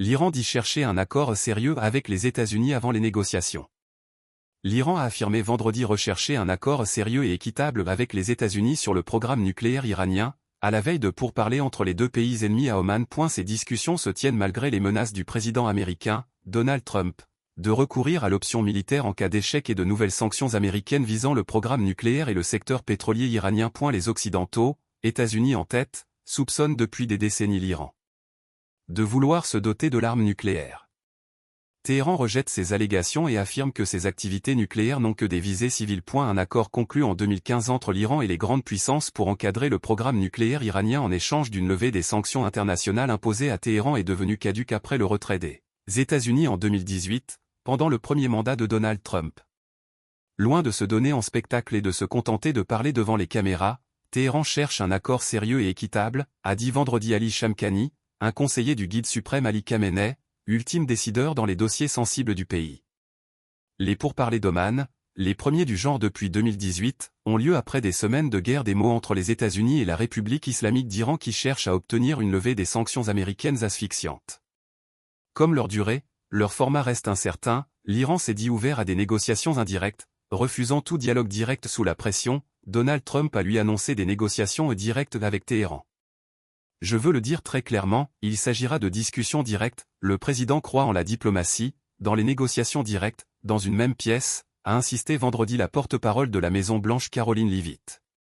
L'Iran dit chercher un accord sérieux avec les États-Unis avant les négociations. L'Iran a affirmé vendredi rechercher un accord sérieux et équitable avec les États-Unis sur le programme nucléaire iranien, à la veille de pourparlers entre les deux pays ennemis à Oman. Ces discussions se tiennent malgré les menaces du président américain, Donald Trump, de recourir à l'option militaire en cas d'échec et de nouvelles sanctions américaines visant le programme nucléaire et le secteur pétrolier iranien. Les Occidentaux, États-Unis en tête, soupçonnent depuis des décennies l'Iran de vouloir se doter de l'arme nucléaire. Téhéran rejette ces allégations et affirme que ces activités nucléaires n'ont que des visées civiles. Un accord conclu en 2015 entre l'Iran et les grandes puissances pour encadrer le programme nucléaire iranien en échange d'une levée des sanctions internationales imposées à Téhéran est devenu caduc après le retrait des États-Unis en 2018, pendant le premier mandat de Donald Trump. Loin de se donner en spectacle et de se contenter de parler devant les caméras, Téhéran cherche un accord sérieux et équitable, a dit vendredi Ali Shamkhani, un conseiller du guide suprême Ali Khamenei, ultime décideur dans les dossiers sensibles du pays. Les pourparlers d'Oman, les premiers du genre depuis 2018, ont lieu après des semaines de guerre des mots entre les États-Unis et la République islamique d'Iran qui cherchent à obtenir une levée des sanctions américaines asphyxiantes. Comme leur durée, leur format reste incertain, l'Iran s'est dit ouvert à des négociations indirectes, refusant tout dialogue direct sous la pression. Donald Trump a lui annoncé des négociations directes avec Téhéran. Je veux le dire très clairement, il s'agira de discussions directes. Le président croit en la diplomatie, dans les négociations directes, dans une même pièce, a insisté vendredi la porte-parole de la Maison-Blanche Caroline Leavitt.